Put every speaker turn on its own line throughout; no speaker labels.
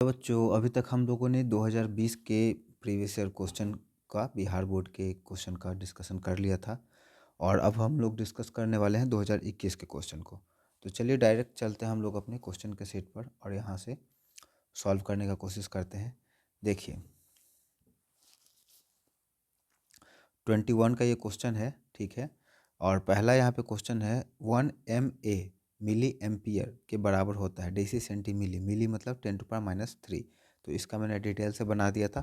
तो बच्चों अभी तक हम लोगों ने 2020 के प्रीवियस ईयर क्वेश्चन का बिहार बोर्ड के क्वेश्चन का डिस्कशन कर लिया था और अब हम लोग डिस्कस करने वाले हैं 2021 के क्वेश्चन को। तो चलिए डायरेक्ट चलते हैं हम लोग अपने क्वेश्चन के सेट पर और यहाँ से सॉल्व करने का कोशिश करते हैं। देखिए 21 का ये क्वेश्चन है, ठीक है। और पहला यहाँ पे क्वेश्चन है 1 MA मिली एम्पियर के बराबर होता है डेसी सेंटी मिली, मिली मतलब 10⁻³ तो इसका मैंने डिटेल से बना दिया था,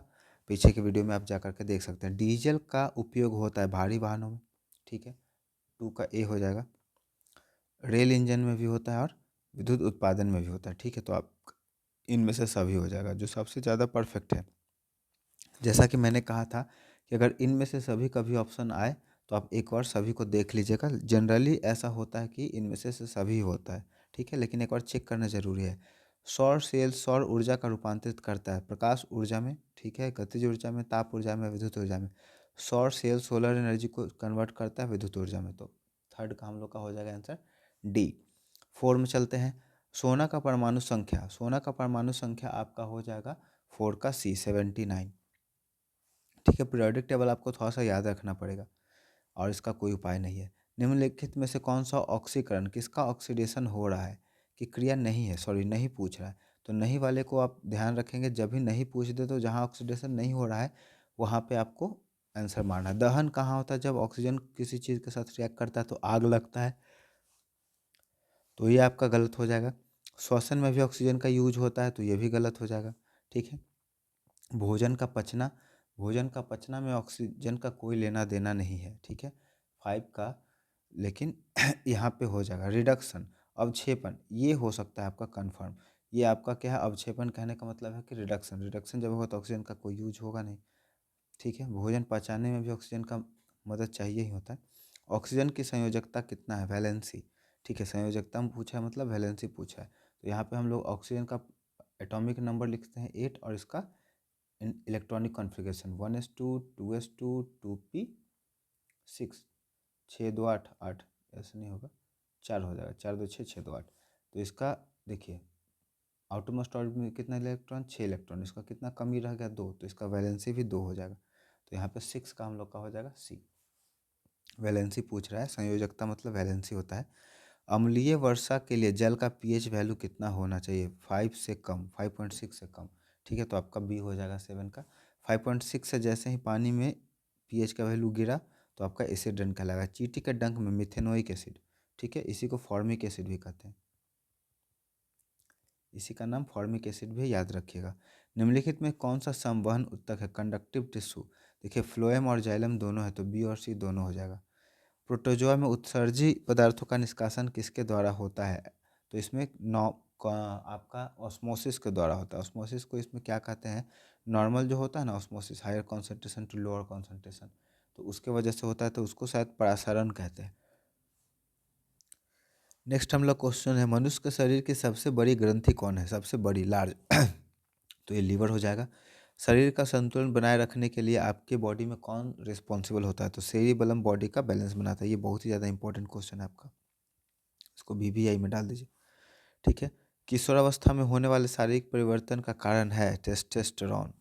पीछे के वीडियो में आप जा कर के देख सकते हैं। डीजल का उपयोग होता है भारी वाहनों में, ठीक है, 2 का ए हो जाएगा। रेल इंजन में भी होता है और विद्युत उत्पादन में भी होता है, ठीक है। तो आप इनमें से सभी हो जाएगा, जो सबसे ज़्यादा परफेक्ट है। जैसा कि मैंने कहा था कि अगर इनमें से सभी का भी ऑप्शन आए तो आप एक बार सभी को देख लीजिएगा। जनरली ऐसा होता है कि इनमें से सभी होता है, ठीक है, लेकिन एक बार चेक करना ज़रूरी है। सौर सेल सौर ऊर्जा का रूपांतरित करता है प्रकाश ऊर्जा में, ठीक है, गतिज ऊर्जा में, ताप ऊर्जा में, विद्युत ऊर्जा में। सौर सेल सोलर एनर्जी को कन्वर्ट करता है विद्युत ऊर्जा में। तो थर्ड का हम लोग का हो जाएगा आंसर डी। 4 में चलते हैं। सोना का परमाणु संख्या, सोना का परमाणु संख्या आपका हो जाएगा 4 का सी 79, ठीक है। पीरियोडिक टेबल आपको थोड़ा सा याद रखना पड़ेगा और इसका कोई उपाय नहीं है। निम्नलिखित में से कौन सा ऑक्सीकरण, किसका ऑक्सीडेशन हो रहा है कि क्रिया नहीं है, सॉरी नहीं पूछ रहा है, तो नहीं वाले को आप ध्यान रखेंगे। जब भी नहीं पूछ दे तो जहाँ ऑक्सीडेशन नहीं हो रहा है वहाँ पे आपको आंसर मारना है। दहन कहाँ होता है? जब ऑक्सीजन किसी चीज़ के साथ रिएक्ट करता है तो आग लगता है, तो ये आपका गलत हो जाएगा। श्वसन में भी ऑक्सीजन का यूज होता है तो ये भी गलत हो जाएगा, ठीक है। भोजन का पचना, भोजन का पचना में ऑक्सीजन का कोई लेना देना नहीं है, ठीक है। 5 का लेकिन यहाँ पे हो जाएगा रिडक्शन, अवक्षेपण, ये हो सकता है आपका कंफर्म। ये आपका क्या है? अवक्षेपण कहने का मतलब है कि रिडक्शन, रिडक्शन जब होगा तो ऑक्सीजन का कोई यूज होगा नहीं, ठीक है। भोजन पचाने में भी ऑक्सीजन का मदद चाहिए ही होता है। ऑक्सीजन की संयोजकता कितना है? वैलेंसी, ठीक है, संयोजकता में पूछा है मतलब वैलेंसी पूछा है। तो यहाँ पे हम लोग ऑक्सीजन का एटॉमिक नंबर लिखते हैं 8 और इसका electronic configuration 1s2 2s2 2p6, 6 2 8 8, ऐसे नहीं होगा, 4 हो जाएगा, 4 2 6 6 2 8। तो इसका देखिए आउटरमोस्ट ऑर्बिट में कितना इलेक्ट्रॉन? 6 इलेक्ट्रॉन। इसका कितना कमी रह गया? 2, तो इसका वैलेंसी भी 2 हो जाएगा। तो यहाँ पे 6 का हम लोग का हो जाएगा सी। वैलेंसी पूछ रहा है, संयोजकता मतलब वैलेंसी होता है। अम्लीय वर्षा के लिए जल का पीएच वैल्यू कितना होना चाहिए? 5 से कम, 5.6 से कम, ठीक है। तो आपका बी हो जाएगा 7 का। 5.6 से जैसे ही पानी में पीएच का वैल्यू गिरा तो आपका एसिड डंक कहलाएगा। चींटी के डंक में मिथेनोइक एसिड, ठीक है, इसी को फॉर्मिक एसिड भी कहते हैं, इसी का नाम फॉर्मिक एसिड भी याद रखिएगा। निम्नलिखित में कौन सा संवहन ऊतक है? कंडक्टिव टिश्यू, देखिए फ्लोएम और जाइलम दोनों है तो बी और सी दोनों हो जाएगा। प्रोटोजोआ में उत्सर्जी पदार्थों का निष्कासन किसके द्वारा होता है? तो इसमें आपका ऑस्मोसिस के द्वारा होता है। ऑस्मोसिस को इसमें क्या कहते हैं? नॉर्मल जो होता है ना osmosis, higher concentration to lower concentration, तो उसके वजह से होता है, तो उसको शायद परासरण कहते हैं। नेक्स्ट हम लोग क्वेश्चन है, मनुष्य के शरीर की सबसे बड़ी ग्रंथि कौन है? सबसे बड़ी, लार्ज तो ये लीवर हो जाएगा। शरीर का संतुलन बनाए रखने के लिए आपके बॉडी में कौन रिस्पॉन्सिबल होता है? तो सेरिबेलम बॉडी का बैलेंस बनाता है। ये बहुत ही ज़्यादा इंपॉर्टेंट क्वेश्चन है आपका, इसको बीबीआई में डाल दीजिए, ठीक है। किशोरावस्था में होने वाले शारीरिक परिवर्तन का कारण है टेस्टोस्टेरोन,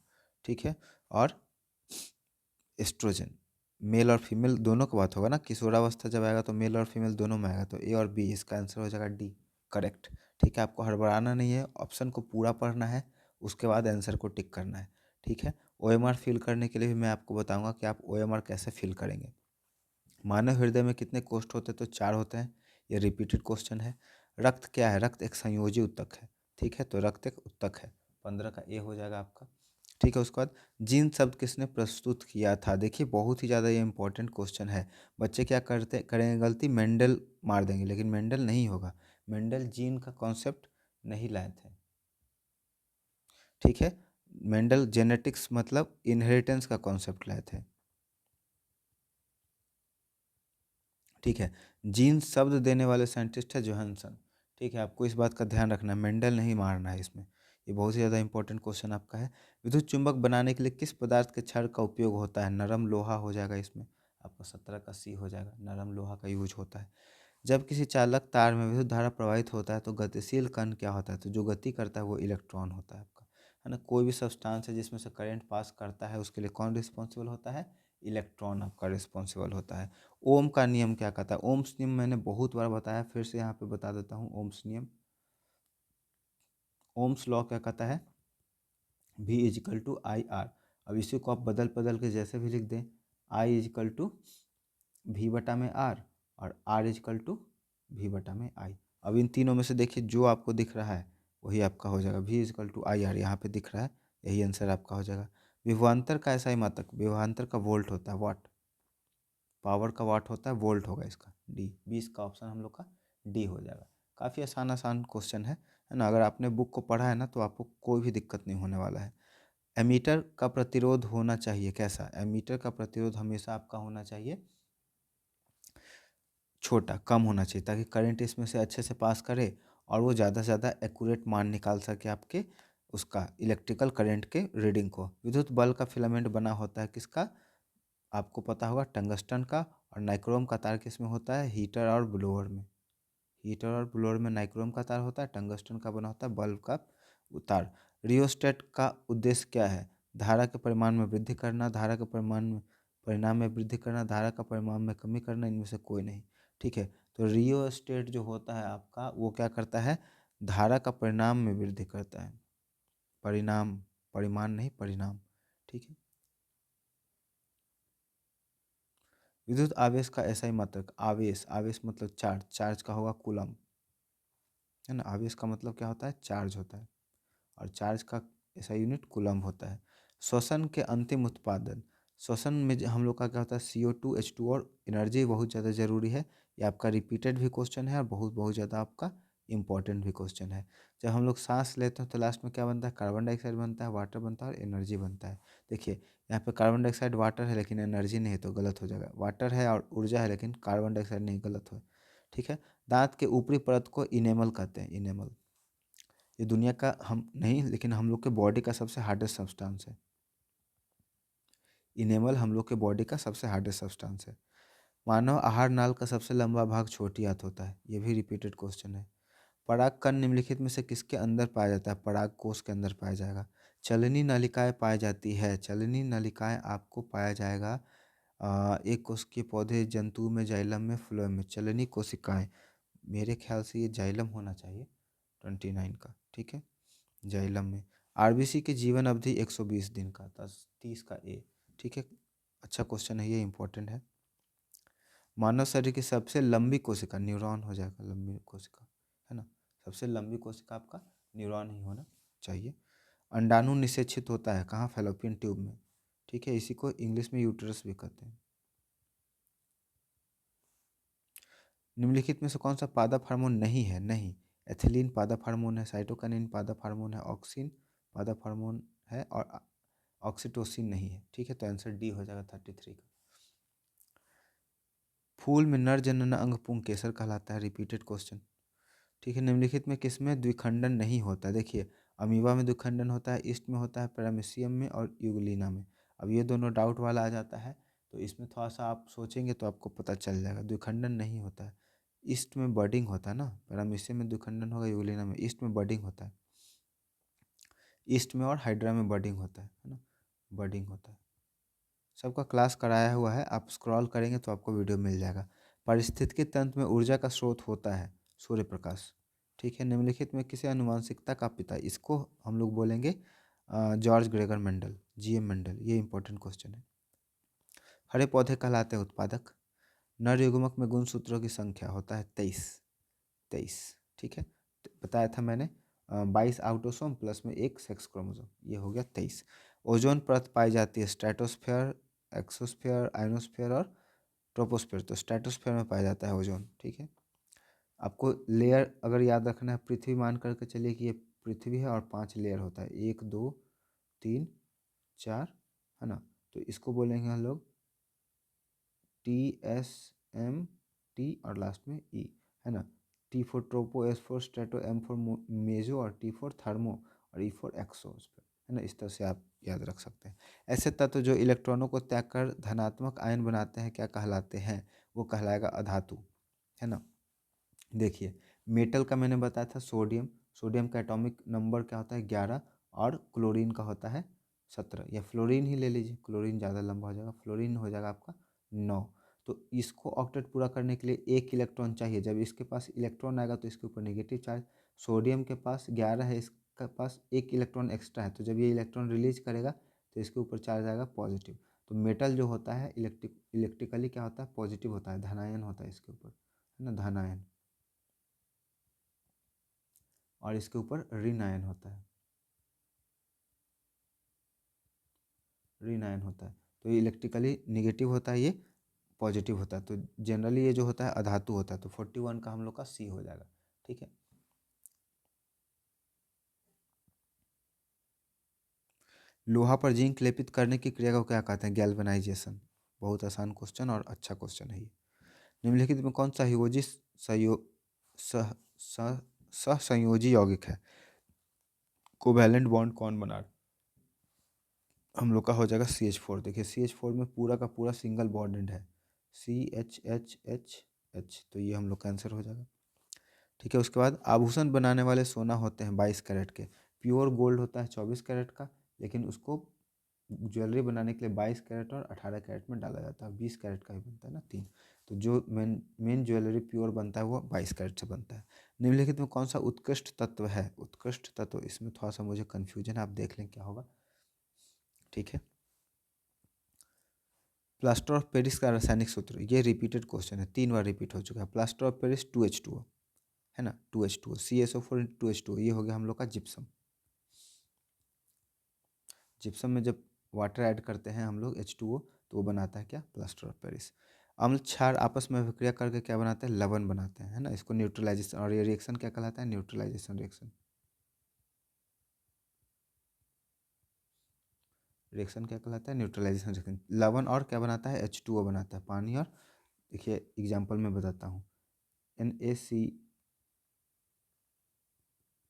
ठीक है, और एस्ट्रोजन। मेल और फीमेल दोनों का बात होगा ना, किशोरावस्था जब आएगा तो मेल और फीमेल दोनों में आएगा, तो ए और बी, इसका आंसर हो जाएगा डी, करेक्ट, ठीक है। आपको हड़बड़ाना नहीं है, ऑप्शन को पूरा पढ़ना है, उसके बाद आंसर को टिक करना है, ठीक है। ओएमआर फिल करने के लिए भी मैं आपको बताऊंगा कि आप ओएमआर कैसे फिल करेंगे। मानव हृदय में कितने कोष्ठ होते हैं? तो 4 होते हैं, ये रिपीटेड क्वेश्चन है। रक्त क्या है? रक्त एक संयोजी ऊतक है, ठीक है, तो रक्त एक ऊतक है, 15 का ए हो जाएगा आपका, ठीक है। उसके बाद जीन शब्द किसने प्रस्तुत किया था? देखिए बहुत ही ज़्यादा ये इंपॉर्टेंट क्वेश्चन है। बच्चे क्या करते करेंगे गलती? मेंडल मार देंगे, लेकिन मेंडल नहीं होगा। मेंडल जीन का कॉन्सेप्ट नहीं लाए थे, ठीक है। मेंडल जेनेटिक्स मतलब इनहेरिटेंस का कॉन्सेप्ट लाए थे, ठीक है। जीन शब्द देने वाले साइंटिस्ट है जोहानसन, ठीक है। आपको इस बात का ध्यान रखना है, मेंडल नहीं मारना है इसमें। ये बहुत ही ज़्यादा इंपॉर्टेंट क्वेश्चन आपका है। विद्युत चुंबक बनाने के लिए किस पदार्थ के क्षार का उपयोग होता है? नरम लोहा हो जाएगा इसमें, आपका 17 का सी हो जाएगा, नरम लोहा का यूज होता है। जब किसी चालक तार में विद्युत धारा प्रवाहित होता है तो गतिशील कण क्या होता है? तो जो गति करता है वो इलेक्ट्रॉन होता है आपका। है ना। कोई भी सब्सटेंस है जिसमें से करंट पास करता है उसके लिए कौन रिस्पॉन्सिबल होता है, इलेक्ट्रॉन आपका रिस्पॉन्सिबल होता है। ओम का नियम क्या कहता है, ओम्स नियम मैंने बहुत बार बताया, फिर से यहाँ पे बता देता हूँ ओम्स नियम। ओम्स लॉ क्या कहता है, V is equal to I R. अब इसी को आप बदल बदल के जैसे भी लिख दें, I इजिकल टू V बटा में R और R इजिकल टू V बटा में I। अब इन तीनों में से देखिए जो आपको दिख रहा है वही आपका हो जाएगा, V is equal to I R यहाँ पे दिख रहा है, यही आंसर आपका हो जाएगा। विभवांतर का ऐसा ही मात्रक, विभवांतर का वोल्ट होता है, वाट, पावर का वाट होता है, वोल्ट होगा इसका D, 20 का ऑप्शन हम लोग का D हो जाएगा। काफ़ी आसान आसान क्वेश्चन है ना। अगर आपने बुक को पढ़ा है ना तो आपको कोई भी दिक्कत नहीं होने वाला है। एमीटर का प्रतिरोध होना चाहिए कैसा, एमीटर का प्रतिरोध हमेशा आपका होना चाहिए छोटा, कम होना चाहिए, ताकि करंट इसमें से अच्छे से पास करे और वो ज़्यादा से ज़्यादा एक्यूरेट मान निकाल सके आपके उसका इलेक्ट्रिकल करंट के रीडिंग को। विद्युत बल्ब का फिलामेंट बना होता है किसका, आपको पता होगा टंगस्टन का, और नाइक्रोम का तार किस में होता है, हीटर और ब्लोअर में। हीटर और ब्लोअर में नाइक्रोम का तार होता है, टंगस्टन का बना होता है बल्ब का तार। रियोस्टेट का उद्देश्य क्या है, धारा के परिमाण में वृद्धि करना, धारा के परिणाम में वृद्धि करना, धारा का परिमाण में कमी करना, इनमें से कोई नहीं। ठीक है, तो रियोस्टेट जो होता है आपका वो क्या करता है, धारा का परिणाम में वृद्धि करता है, परिणाम, परिमाण नहीं, परिणाम। ठीक है, विद्युत आवेश का ऐसा ही मात्रक, आवेश, आवेश मतलब चार्ज, चार्ज का होगा कूलम, है ना। आवेश का मतलब क्या होता है, चार्ज होता है, और चार्ज का ऐसा यूनिट कूलम होता है। श्वसन के अंतिम उत्पादन, श्वसन में हम लोग का क्या होता है, CO2 H2 और एनर्जी बहुत ज़्यादा ज़रूरी है। ये आपका रिपीटेड भी क्वेश्चन है और बहुत बहुत ज़्यादा आपका इंपॉर्टेंट भी क्वेश्चन है। जब हम लोग सांस लेते हैं तो लास्ट में क्या बनता है, कार्बन डाइऑक्साइड बनता है, वाटर बनता है और एनर्जी बनता है। देखिए यहाँ पे कार्बन डाइऑक्साइड वाटर है लेकिन एनर्जी नहीं है तो गलत हो जाएगा, वाटर है और ऊर्जा है लेकिन कार्बन डाइऑक्साइड नहीं, गलत हो। ठीक है, दांत के ऊपरी परत को इनेमल कहते हैं, इनेमल। ये दुनिया का हम नहीं लेकिन हम लोग के बॉडी का सबसे हार्डेस्ट सब्सटेंस है, इनेमल हम लोग के बॉडी का सबसे हार्डेस्ट सब्सटेंस है। मानव आहार नाल का सबसे लंबा भाग छोटी आंत होता है, ये भी रिपीटेड क्वेश्चन है। पराग कण निम्नलिखित में से किसके अंदर पाया जाता है, पराग कोश के अंदर पाया जाएगा। चलनी नलिकाएं पाई जाती है, चलनी नलिकाएं आपको पाया जाएगा एक कोश के पौधे, जंतु में, जाइलम में, फ्लोएम में। चलनी कोशिकाएं, मेरे ख्याल से ये जाइलम होना चाहिए 29 का, ठीक है, जाइलम में। आरबीसी की जीवन अवधि 120 दिन का, 30 का ए, ठीक है, अच्छा क्वेश्चन है, ये इंपॉर्टेंट है। मानव शरीर की सबसे लंबी कोशिका, न्यूरॉन हो जाएगा, लंबी कोशिका, है ना। सबसे लंबी कोशिका आपका न्यूरॉन ही होना चाहिए। अंडाणु निषेचित होता है कहाँ, फैलोपियन ट्यूब में, ठीक है, इसी को इंग्लिश में यूट्रस भी कहते हैं। निम्नलिखित में से कौन सा पादप हार्मोन नहीं है, नहीं, एथिलीन पादप हार्मोन है, साइटोकिनिन पादप हार्मोन है, ऑक्सिन पादप हार्मोन है और ऑक्सीटोसिन नहीं है। ठीक है, तो आंसर डी हो जाएगा 33 का। फूल में नर जनन अंग पुंकेसर कहलाता है, रिपीटेड क्वेश्चन। ठीक है, निम्नलिखित में किसमें द्विखंडन नहीं होता, देखिए अमीबा में द्विखंडन होता है, ईस्ट में होता है, पैरामीशियम में और यूग्लिना में। अब ये दोनों डाउट वाला आ जाता है तो इसमें थोड़ा सा आप सोचेंगे तो आपको पता चल जाएगा, द्विखंडन नहीं होता है। ईस्ट में बडिंग होता है ना, पैरामीशियम में द्विखंडन होगा, यूग्लिना में, ईस्ट में बडिंग होता है, ईस्ट में और हाइड्रा में बडिंग होता है ना, बडिंग होता है। सबका क्लास कराया हुआ है, आप स्क्रॉल करेंगे तो आपको वीडियो मिल जाएगा। पारिस्थितिकी तंत्र में ऊर्जा का स्रोत होता है सूर्य प्रकाश। ठीक है, निम्नलिखित में किसे अनुवांशिकता का पिता, इसको हम लोग बोलेंगे George Gregor Mendel, GM Mendel, ये इंपॉर्टेंट क्वेश्चन है। हरे पौधे कहलाते हैं उत्पादक। नर युग्मक में गुणसूत्रों की संख्या होता है 23, 23, ठीक है, तो बताया था मैंने 22 आउटोसोम प्लस में एक सेक्स क्रोमोसोम, ये हो गया 23। ओजोन परत पाई जाती है स्ट्रेटोस्फेयर, एक्सोस्फेयर, आयनोस्फेयर और ट्रोपोस्फेयर, तो स्ट्रेटोस्फेयर में पाया जाता है ओजोन। ठीक है, आपको लेयर अगर याद रखना है, पृथ्वी मान करके चलिए कि ये पृथ्वी है और 5 लेयर होता है, 1 2 3 4, है ना, तो इसको बोलेंगे हम लोग TSMT और लास्ट में E, है ना। T4 ट्रोपो, S4 स्ट्रेटो, M4 मेजो और T4 थर्मो और E4 एक्सोस्फेयर, है ना। इस तरह से आप याद रख सकते हैं। ऐसे तत्व जो इलेक्ट्रॉनों को त्याग कर धनात्मक आयन बनाते हैं क्या कहलाते हैं, वो कहलाएगा अधातु, है ना। देखिए मेटल का मैंने बताया था सोडियम, सोडियम का एटॉमिक नंबर क्या होता है 11, और क्लोरीन का होता है 17, या फ्लोरीन ही ले लीजिए, क्लोरीन ज़्यादा लंबा हो जाएगा, फ्लोरीन हो जाएगा आपका 9। तो इसको ऑक्टेट पूरा करने के लिए एक इलेक्ट्रॉन चाहिए। जब इसके पास इलेक्ट्रॉन आएगा तो इसके ऊपर नेगेटिव चार्ज, सोडियम के पास 11 है, इसके पास एक इलेक्ट्रॉन एक्स्ट्रा है, तो जब ये इलेक्ट्रॉन रिलीज करेगा तो इसके ऊपर चार्ज आएगा पॉजिटिव। तो मेटल जो होता है इलेक्ट्रिकली क्या होता है, पॉजिटिव होता है, धनायन होता है इसके ऊपर, है ना, धनायन। और इसके ऊपर ऋण आयन होता है, ऋण आयन होता है। तो ये इलेक्ट्रिकली निगेटिव होता है, ये पॉजिटिव होता है। तो जनरली ये जो होता है अधातु होता है। तो 41 का हम लोग का सी हो जाएगा। ठीक है, लोहा पर जिंक लेपित करने की क्रिया को क्या कहते हैं, गैल्वेनाइजेशन। बहुत आसान क्वेश्चन और अच्छा क्वेश्चन है ये। निम्नलिखित में कौन सा संयोजी सह सह सहसंयोजी यौगिक है, कोवैलेंट बॉन्ड कौन बना रहा है? हम लोग का हो जाएगा CH4। देखिए CH4 में पूरा का पूरा सिंगल बॉन्डेड है, CH तो ये हम लोग का आंसर हो जाएगा। ठीक है, उसके बाद आभूषण बनाने वाले सोना होते हैं 22 कैरेट के, प्योर गोल्ड होता है 24 कैरेट का, लेकिन उसको ज्वेलरी बनाने के लिए 22 कैरेट और 18 कैरेट में डाला जाता है, 20 कैरेट का भी बनता है ना, 3। तो जो मेन ज्वेलरी प्योर बनता है वो 22 कैरेट से बनता है। निम्नलिखित में कौन सा उत्कृष्ट तत्व है, उत्कृष्ट तत्व, इसमें थोड़ा सा मुझे कन्फ्यूजन है, आप देख लें क्या होगा। ठीक है, प्लास्टर ऑफ पेरिस का रासायनिक सूत्र, ये रिपीटेड क्वेश्चन है, 3 बार रिपीट हो चुका है। प्लास्टर ऑफ पेरिस 2H2O है ना, 2H2O, CSO4 2H2O, ये हो गया हम लोग का जिप्सम। जिप्सम में जब वाटर ऐड करते हैं हम लोग H2O, तो वो बनाता है क्या, प्लास्टर ऑफ पेरिस। अम्ल क्षार आपस में अभिक्रिया करके क्या बनाते हैं, लवण बनाते हैं, है ना, इसको न्यूट्रलाइजेशन, और ये रिएक्शन क्या कहलाता है, न्यूट्रलाइजेशन रिएक्शन। रिएक्शन क्या कहलाता है, न्यूट्रलाइजेशन रिएक्शन। लवण और क्या बनाता है, H2O बनाता है, पानी। और देखिए एग्जाम्पल में बताता हूँ,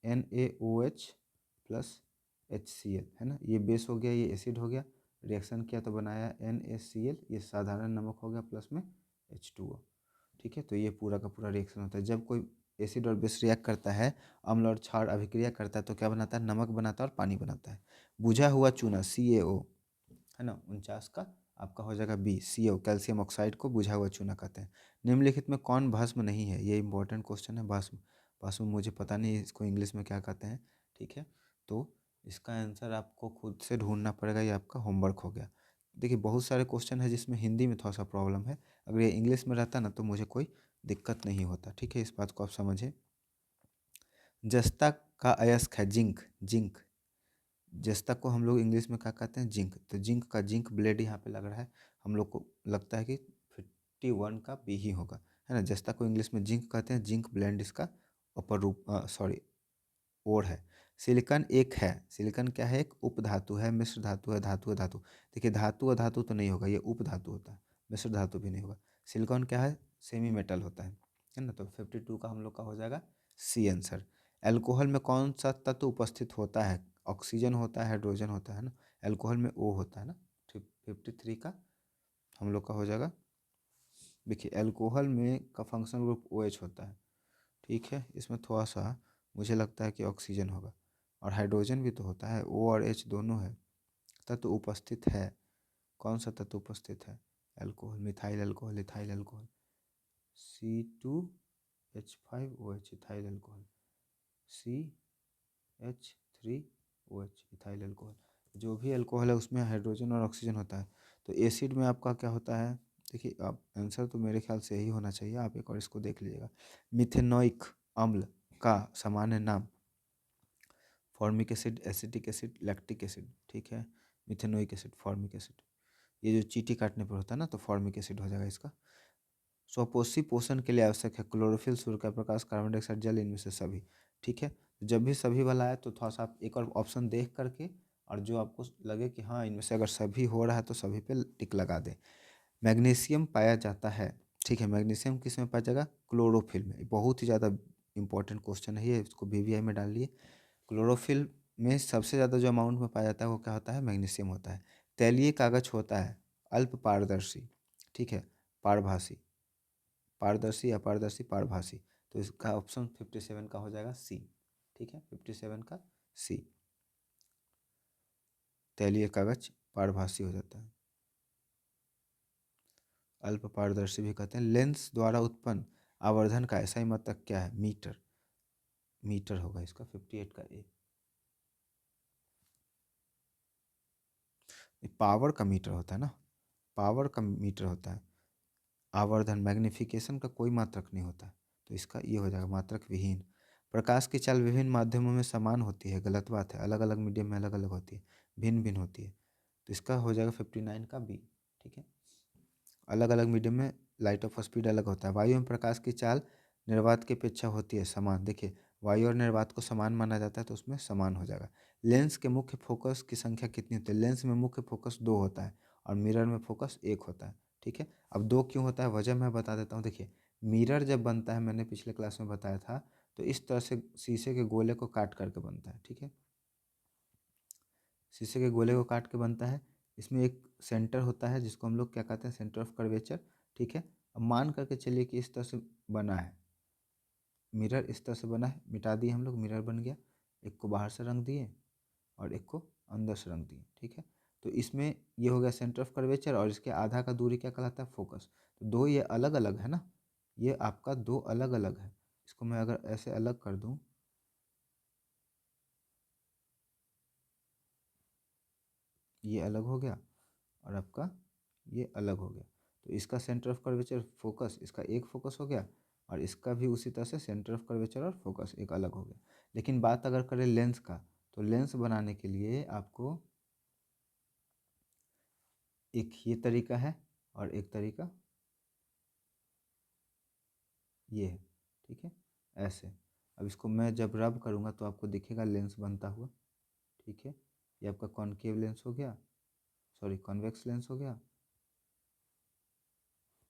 NaOH प्लस HCl, है ना, ये बेस हो गया, ये एसिड हो गया, रिएक्शन किया तो बनाया NaCl, ये साधारण नमक हो गया, प्लस में H2O। ठीक है, तो ये पूरा का पूरा रिएक्शन होता है। जब कोई एसिड और बेस रिएक्ट करता है, अम्ल और क्षार अभिक्रिया करता है, तो क्या बनाता है, नमक बनाता है और पानी बनाता है। बुझा हुआ चूना CaO, है ना, 49 का आपका हो जाएगा B, CO, कैल्शियम ऑक्साइड को बुझा हुआ चूना कहते हैं। निम्नलिखित में कौन भस्म नहीं है, ये इंपॉर्टेंट क्वेश्चन है। भस्म, भस्म मुझे पता नहीं इसको इंग्लिश में क्या कहते हैं। ठीक है, तो इसका आंसर आपको खुद से ढूंढना पड़ेगा, ये आपका होमवर्क हो गया। देखिए बहुत सारे क्वेश्चन है जिसमें हिंदी में थोड़ा सा प्रॉब्लम है, अगर ये इंग्लिश में रहता ना तो मुझे कोई दिक्कत नहीं होता। ठीक है, इस बात को आप समझे। जस्ता का अयस्क है जिंक, जिंक, जस्ता को हम लोग इंग्लिश में क्या कहते हैं, जिंक। तो जिंक का जिंक ब्लेड यहाँ पे लग रहा है, हम लोग को लगता है कि 51 का बी ही होगा, है ना। जस्ता को इंग्लिश में जिंक कहते हैं, जिंक ब्लेंड इसका अपर रूप, सॉरी, और है। सिलिकॉन एक है, सिलिकॉन क्या है, एक उपधातु है, मिश्र धातु है, धातु है, धातु। देखिए धातु अधातु तो नहीं होगा, ये उपधातु होता है, मिश्र धातु भी नहीं होगा। सिलिकॉन क्या है, सेमी मेटल होता है ना। तो 52 का हम लोग का हो जाएगा सी आंसर। एल्कोहल में कौन सा तत्व उपस्थित होता है, ऑक्सीजन होता है, हाइड्रोजन होता है ना, एल्कोहल में O होता है ना। 53 का हम लोग का हो जाएगा। देखिए एल्कोहल में का फंक्शनल ग्रुप OH होता है। ठीक है, इसमें थोड़ा सा मुझे लगता है कि ऑक्सीजन होगा, और हाइड्रोजन भी तो होता है, O और H दोनों है। तत्व उपस्थित है, कौन सा तत्व उपस्थित है, alcohol, methyl alcohol, ethyl alcohol, C2H5OH ethyl alcohol, CH3OH ethyl alcohol. जो भी अल्कोहल है उसमें हाइड्रोजन और ऑक्सीजन होता है। तो एसिड में आपका क्या होता है, देखिए आप आंसर तो मेरे ख्याल से यही होना चाहिए, आप एक और इसको देख लीजिएगा। मिथेनोइक अम्ल का सामान्य नाम, formic acid, acetic acid, lactic acid. ठीक है, मिथेनोइक एसिड, फॉर्मिक एसिड, ये जो चींटी काटने पर होता है ना, तो फॉर्मिक एसिड हो जाएगा इसका। स्वपोषी पोषण के लिए आवश्यक है क्लोरोफिल, सूर्य का प्रकाश, कार्बन डाइऑक्साइड, जल, इनमें से सभी। ठीक है, जब भी सभी वाला आए तो थोड़ा सा आप एक और ऑप्शन देख करके, और जो आपको लगे कि हाँ इनमें से अगर सभी हो रहा है तो सभी पे टिक लगा दें। मैग्नीशियम पाया जाता है, ठीक है, मैग्नीशियम किस में पाया जाएगा, क्लोरोफिल में। बहुत ही ज़्यादा इंपॉर्टेंट क्वेश्चन है ये, इसको VVI में डाल लिए। क्लोरोफिल में सबसे ज़्यादा जो अमाउंट में पाया जाता है वो क्या होता है, मैग्नीशियम होता है। तैलीय कागज होता है अल्प पारदर्शी, ठीक है, पारभासी, पारदर्शी, अपारदर्शी, पारभासी। तो इसका ऑप्शन 57 का हो जाएगा C। ठीक है, 57 का C। तैलीय कागज पारभासी हो जाता है। अल्प पारदर्शी भी कहते हैं। लेंस द्वारा उत्पन्न आवर्धन का ऐसा ही मात्रक क्या है? मीटर। मीटर होगा इसका 58 का ए। पावर का मीटर होता है ना, पावर का मीटर होता है। आवर्धन मैग्निफिकेशन का कोई मात्रक नहीं होता है, तो इसका ये हो जाएगा मात्रक विहीन। प्रकाश की चाल विभिन्न माध्यमों में समान होती है, गलत बात है। अलग अलग मीडियम में अलग अलग होती है, भिन्न भिन्न होती है, तो इसका हो जाएगा 59 का बी। ठीक है, अलग अलग मीडियम में लाइट ऑफ स्पीड अलग होता है। वायु में प्रकाश की चाल निर्वात की अपेक्षा होती है समान। देखिए, वायु और निर्वात को समान माना जाता है, तो उसमें समान हो जाएगा। लेंस के मुख्य फोकस की संख्या कितनी होती है? लेंस में मुख्य फोकस 2 होता है और मिरर में फोकस 1 होता है। ठीक है, अब 2 क्यों होता है, वजह मैं बता देता हूँ। देखिए, मिरर जब बनता है, मैंने पिछले क्लास में बताया था, तो इस तरह से शीशे के गोले को काट करके बनता है। ठीक है, शीशे के गोले को काट के बनता है। इसमें एक सेंटर होता है जिसको हम लोग क्या कहते हैं? Centre of curvature. ठीक है, अब मान करके चलिए कि इस तरह से बना है मिरर, इस तरह से बना है, मिटा दिए हम लोग, मिरर बन गया। एक को बाहर से रंग दिए और एक को अंदर से रंग दिए। ठीक है, तो इसमें ये हो गया सेंटर ऑफ कर्वेचर, और इसके आधा का दूरी क्या कहलाता है? फोकस। तो दो ये अलग अलग है ना, ये आपका दो अलग अलग है। इसको मैं अगर ऐसे अलग कर दूं, ये अलग हो गया और आपका ये अलग हो गया, तो इसका सेंटर ऑफ कर्वेचर फोकस, इसका एक फोकस हो गया, और इसका भी उसी तरह से सेंटर ऑफ कर्वेचर और फोकस एक अलग हो गया। लेकिन बात अगर करें लेंस का, तो लेंस बनाने के लिए आपको एक ये तरीका है और एक तरीका ये है। ठीक है, ऐसे। अब इसको मैं जब रब करूँगा तो आपको दिखेगा लेंस बनता हुआ। ठीक है, ये आपका कॉनकेव लेंस हो गया, सॉरी कॉन्वेक्स लेंस हो गया,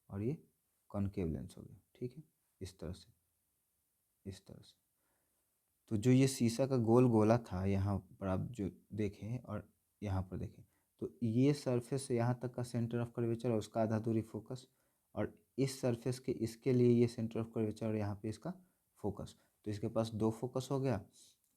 और ये कॉनकेव लेंस हो गया। ठीक है, इस तरह से, इस तरह से। तो जो ये शीशा का गोल गोला था, यहाँ पर आप जो देखें और यहाँ पर देखें, तो ये सरफेस से यहाँ तक का सेंटर ऑफ कर्वेचर और उसका आधा दूरी फोकस, और इस सरफेस के इसके लिए ये सेंटर ऑफ कर्वेचर और यहाँ पे इसका फोकस। तो इसके पास 2 फोकस हो गया।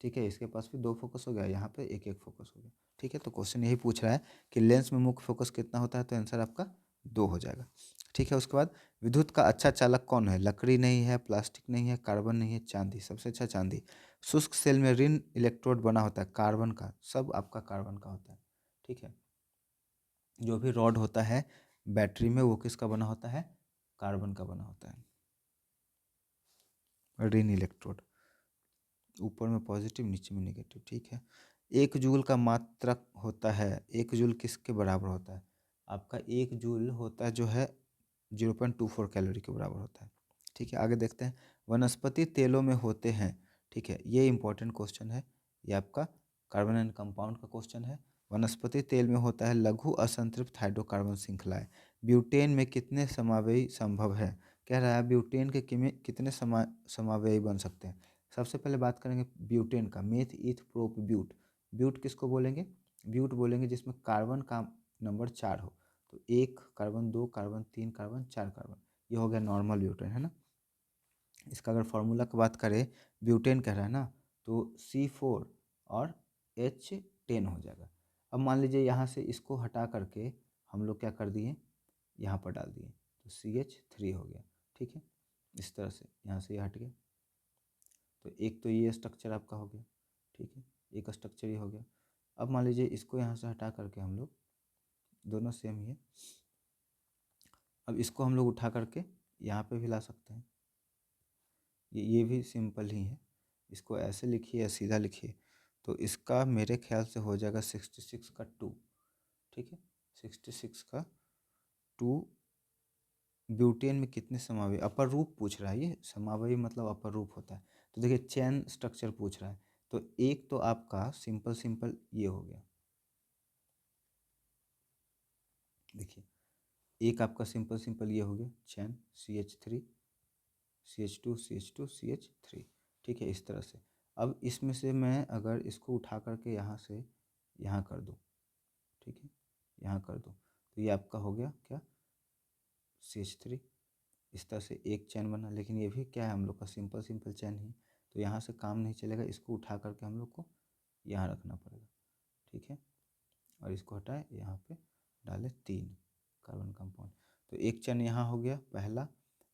ठीक है, इसके पास भी 2 फोकस हो गया, यहाँ पे एक एक फोकस हो गया। ठीक है, तो क्वेश्चन यही पूछ रहा है कि लेंस में मुख्य फोकस कितना होता है, तो आंसर आपका 2 हो जाएगा। ठीक है, उसके बाद विद्युत का अच्छा चालक कौन है? लकड़ी नहीं है, प्लास्टिक नहीं है, कार्बन नहीं है, चांदी। सबसे अच्छा चांदी। शुष्क सेल में ऋण इलेक्ट्रोड बना होता है कार्बन का, सब आपका कार्बन का होता है। ठीक है, जो भी रॉड होता है बैटरी में, वो किसका बना होता है? कार्बन का बना होता है। ऋण इलेक्ट्रोड, ऊपर में पॉजिटिव नीचे में नेगेटिव। ठीक है, 1 जूल का मात्रक होता है, 1 जूल किसके बराबर होता है? आपका 1 जूल होता है जो है 0.24 कैलोरी के बराबर होता है। ठीक है, आगे देखते हैं। वनस्पति तेलों में होते हैं। ठीक है, ये इंपॉर्टेंट क्वेश्चन है, ये आपका कार्बन एंड कंपाउंड का क्वेश्चन है। वनस्पति तेल में होता है लघु असंतृप्त हाइड्रोकार्बन श्रृंखलाएं। ब्यूटेन में कितने समावेयी संभव है? कह रहा है ब्यूटेन के कितने समावेयी बन सकते हैं। सबसे पहले बात करेंगे ब्यूटेन का, मेथ ईथ प्रोप ब्यूट। ब्यूट किसको बोलेंगे? ब्यूट बोलेंगे जिसमें कार्बन का नंबर 4 हो। तो 1 कार्बन, 2 कार्बन, 3 कार्बन, 4 कार्बन, ये हो गया नॉर्मल ब्यूटेन, है ना। इसका अगर फॉर्मूला की बात करें, ब्यूटेन कह रहा है ना, तो C4 और H10 हो जाएगा। अब मान लीजिए यहाँ से इसको हटा करके हम लोग क्या कर दिए, यहाँ पर डाल दिए, तो CH3 हो गया। ठीक है, इस तरह से यहाँ से ये हट गया, तो एक तो ये स्ट्रक्चर आपका हो गया। ठीक है, एक स्ट्रक्चर ये हो गया। अब मान लीजिए इसको यहाँ से हटा करके हम लोग, दोनों सेम ही है, अब इसको हम लोग उठा करके यहाँ पे भी ला सकते हैं। ये भी सिंपल ही है, इसको ऐसे लिखिए या सीधा लिखिए, तो इसका मेरे ख्याल से हो जाएगा 66 का 2। ठीक है, 66 का 2। ब्यूटेन में कितने समावेशी, अपर रूप पूछ रहा है, ये समावेशी मतलब अपर रूप होता है। तो देखिए चेन स्ट्रक्चर पूछ रहा है, तो एक तो आपका सिंपल सिंपल ये हो गया, देखिए एक आपका सिंपल सिंपल ये हो गया chain CH3 CH2 CH2 CH3। ठीक है, इस तरह से। अब इसमें से मैं अगर इसको उठा करके यहाँ से यहाँ कर दूँ, ठीक है, यहाँ कर दूँ, तो ये आपका हो गया क्या, CH3। इस तरह से एक चैन बना, लेकिन ये भी क्या है, हम लोग का सिंपल सिंपल चैन ही, तो यहाँ से काम नहीं चलेगा, इसको उठा करके हम लोग को यहाँ रखना पड़ेगा। ठीक है, और इसको हटाए, यहाँ पे डाले 3 कार्बन कंपाउंड। तो एक चेन यहाँ हो गया पहला,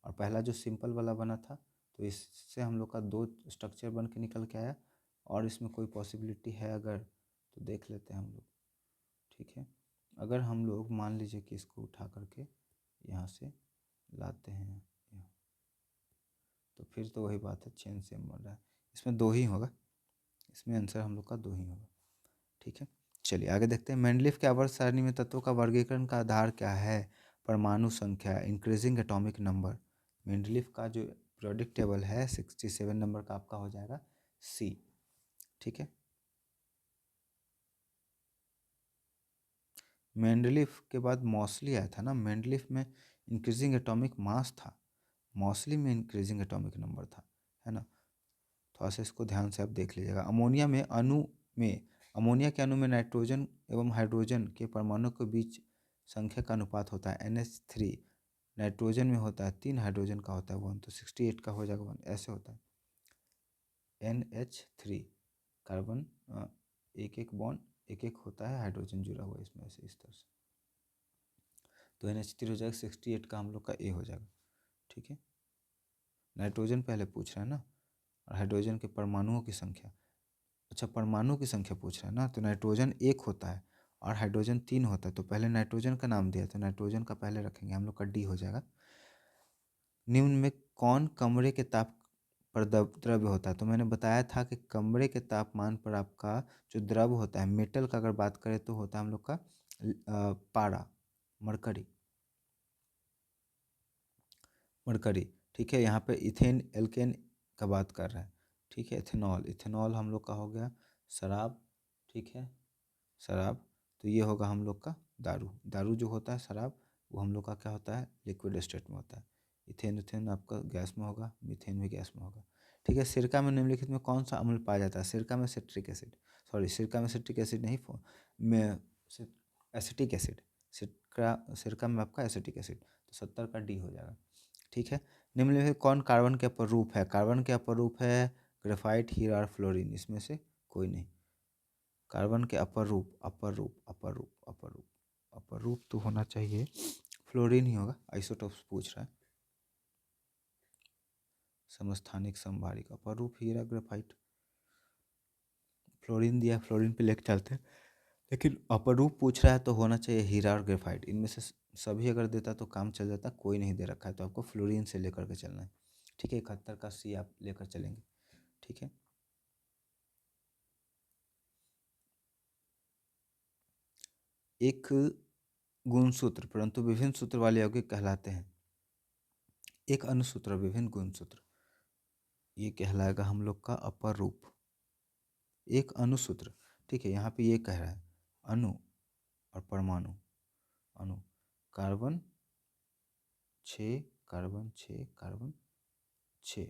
और पहला जो सिंपल वाला बना था तो इससे हम लोग का 2 स्ट्रक्चर बन के निकल के आया। और इसमें कोई पॉसिबिलिटी है अगर तो देख लेते हैं हम लोग, ठीक है। अगर हम लोग मान लीजिए कि इसको उठा करके यहाँ से लाते हैं यहाँ, तो फिर तो वही बात है, चेन सेम बन रहा है। इसमें 2 ही होगा, इसमें आंसर हम लोग का 2 ही होगा, ठीक है। चलिए आगे देखते हैं। मेंडलीफ के आवर्त सारणी में तत्वों का वर्गीकरण का आधार क्या है? परमाणु संख्या, इंक्रीजिंग एटॉमिक नंबर। मेंडलीफ का जो पीरियोडिक टेबल है 67 नंबर का आपका हो जाएगा सी, ठीक है। मेंडलीफ के बाद मॉसली आया था ना, मेंडलीफ में इंक्रीजिंग एटॉमिक मास था, मॉसली में इंक्रीजिंग एटॉमिक नंबर था, है ना। थोड़ा सा इसको ध्यान से आप देख लीजिएगा। अमोनिया के अणु में नाइट्रोजन एवं हाइड्रोजन के परमाणु के बीच संख्या का अनुपात होता है NH3। नाइट्रोजन में होता है 3, हाइड्रोजन का होता है 1, तो 68 का हो जाएगा 1, ऐसे होता है। NH3 कार्बन एक एक बॉन्ड एक एक होता है, हाइड्रोजन जुड़ा हुआ है इसमें से इस तरह से, तो NH3 हो जाएगा 68 का हम लोग का ए हो जाएगा, ठीक है। नाइट्रोजन पहले पूछ रहा है ना, और हाइड्रोजन के परमाणुओं की संख्या, अच्छा परमाणु की संख्या पूछ रहा है ना, तो नाइट्रोजन 1 होता है और हाइड्रोजन 3 होता है, तो पहले नाइट्रोजन का नाम दिया तो नाइट्रोजन का पहले रखेंगे हम लोग का डी हो जाएगा। निम्न में कौन कमरे के ताप पर द्रव्य होता है? तो मैंने बताया था कि कमरे के तापमान पर आपका जो द्रव्य होता है, मेटल का अगर बात करें तो होता है हम लोग का पारा, मरकरी, मरकरी, ठीक है। यहाँ पे इथेन एल्केन का बात कर रहे हैं, ठीक है। इथेनॉल, इथेनॉल हम लोग का हो गया शराब, ठीक है, शराब। तो ये होगा हम लोग का दारू, दारू जो होता है शराब वो हम लोग का क्या होता है, लिक्विड स्टेट में होता है। इथेन, इथेन आपका गैस में होगा, मीथेन भी गैस में होगा, ठीक है। सिरका में निम्नलिखित में कौन सा अम्ल पाया जाता है? सिरका में सिट्रिक एसिड, सॉरी सिरका में सिट्रिक एसिड नहीं, में एसिटिक एसिड, सिरका में आपका एसिटिक एसिड, तो 70 का डी हो जाएगा, ठीक है। निम्नलिखित कौन कार्बन के अपर रूप है? कार्बन के अपर रूप है ग्रेफाइट, हीरा और फ्लोरीन, इसमें से कोई नहीं। कार्बन के अपर रूप, अपर रूप, अपर रूप, अपर रूप, अपर रूप तो होना चाहिए फ्लोरीन ही होगा, आइसोटोप्स पूछ रहा है। समस्थानिक संभारिक, अपर रूप हीरा ग्रेफाइट, फ्लोरीन दिया, फ्लोरीन पे लेके चलते हैं, लेकिन अपर रूप पूछ रहा है तो होना चाहिए हीरा और ग्रेफाइट। इनमें से सभी अगर देता तो काम चल जाता, कोई नहीं दे रखा है तो आपको फ्लोरीन से लेकर के चलना है, ठीक है। 71 का सी आप लेकर चलेंगे, ठीक है। एक गुणसूत्र परंतु विभिन्न सूत्र वाले यौगिक कहलाते हैं। एक अनुसूत्र विभिन्न गुणसूत्र, ये कहलाएगा हम लोग का अपर रूप। एक अनुसूत्र, ठीक है। यहाँ पे ये कह रहा है अणु और परमाणु, अणु कार्बन 6, कार्बन 6, कार्बन 6,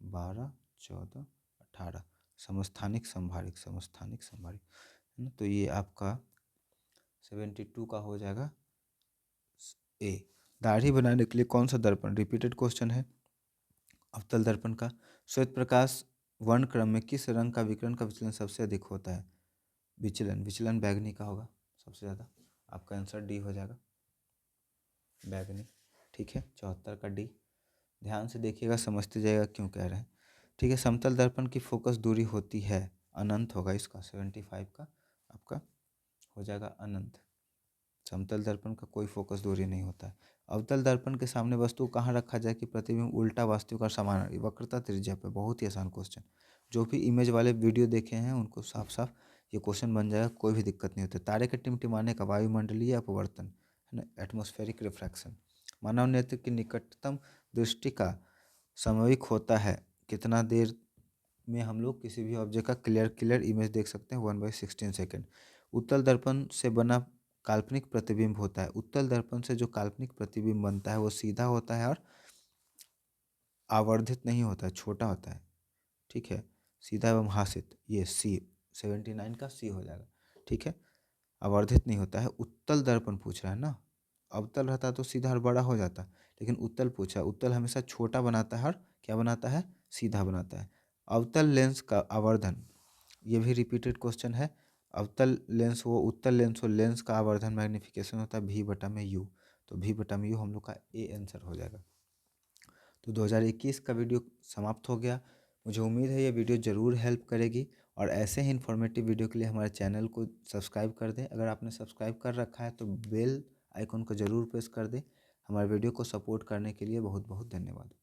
12, 14, 18, समस्थानिक संभारिक, समस्थानिक संभारिक, है ना। तो ये आपका 72 का हो जाएगा ए। दाढ़ी बनाने के लिए कौन सा दर्पण, रिपीटेड क्वेश्चन है, अवतल दर्पण का। श्वेत प्रकाश वर्ण क्रम में किस रंग का विकिरण का विचलन सबसे अधिक होता है? विचलन, विचलन बैगनी का होगा सबसे ज़्यादा, आपका आंसर डी हो जाएगा, बैगनी, ठीक है। 74 का डी, ध्यान से देखिएगा समझते जाइएगा क्यों कह रहे हैं, ठीक है। समतल दर्पण की फोकस दूरी होती है, अनंत होगा इसका, 75 का आपका हो जाएगा अनंत। समतल दर्पण का कोई फोकस दूरी नहीं होता है। अवतल दर्पण के सामने वस्तु कहाँ रखा जाए कि प्रतिबिंब उल्टा वास्तविक और समान आए? वक्रता त्रिज्या पे, बहुत ही आसान क्वेश्चन। जो भी इमेज वाले वीडियो देखे हैं उनको साफ साफ ये क्वेश्चन बन जाएगा, कोई भी दिक्कत नहीं होती। तारे के टिमटिमाने का वायुमंडलीय अपवर्तन, है ना, एटमॉस्फेरिक रिफ्रैक्शन। मानव नेत्र की निकटतम दृष्टि का समविक होता है कितना देर में हम लोग किसी भी ऑब्जेक्ट का क्लियर क्लियर इमेज देख सकते हैं? 1/16 सेकेंड। उत्तल दर्पण से बना काल्पनिक प्रतिबिंब होता है, उत्तल दर्पण से जो काल्पनिक प्रतिबिंब बनता है वो सीधा होता है और आवर्धित नहीं होता है, छोटा होता है, ठीक है। सीधा एवं हासित, ये सी 79 का सी हो जाएगा, ठीक है। आवर्धित नहीं होता है। उत्तल दर्पण पूछ रहा है ना, अवतल रहता तो सीधा और बड़ा हो जाता, लेकिन उत्तल पूछा, उत्तल हमेशा छोटा बनाता है और क्या बनाता है, सीधा बनाता है। अवतल लेंस का आवर्धन, ये भी रिपीटेड क्वेश्चन है। अवतल लेंस हो, उत्तल लेंस हो, लेंस का आवर्धन मैग्नीफिकेशन होता है V/mu। तो V/mu हम लोग का ए आंसर हो जाएगा। तो 2021 का वीडियो समाप्त हो गया। मुझे उम्मीद है ये वीडियो ज़रूर हेल्प करेगी, और ऐसे ही इन्फॉर्मेटिव वीडियो के लिए हमारे चैनल को सब्सक्राइब कर दें। अगर आपने सब्सक्राइब कर रखा है तो बेल आइकन को ज़रूर प्रेस कर दें। हमारे वीडियो को सपोर्ट करने के लिए बहुत बहुत धन्यवाद।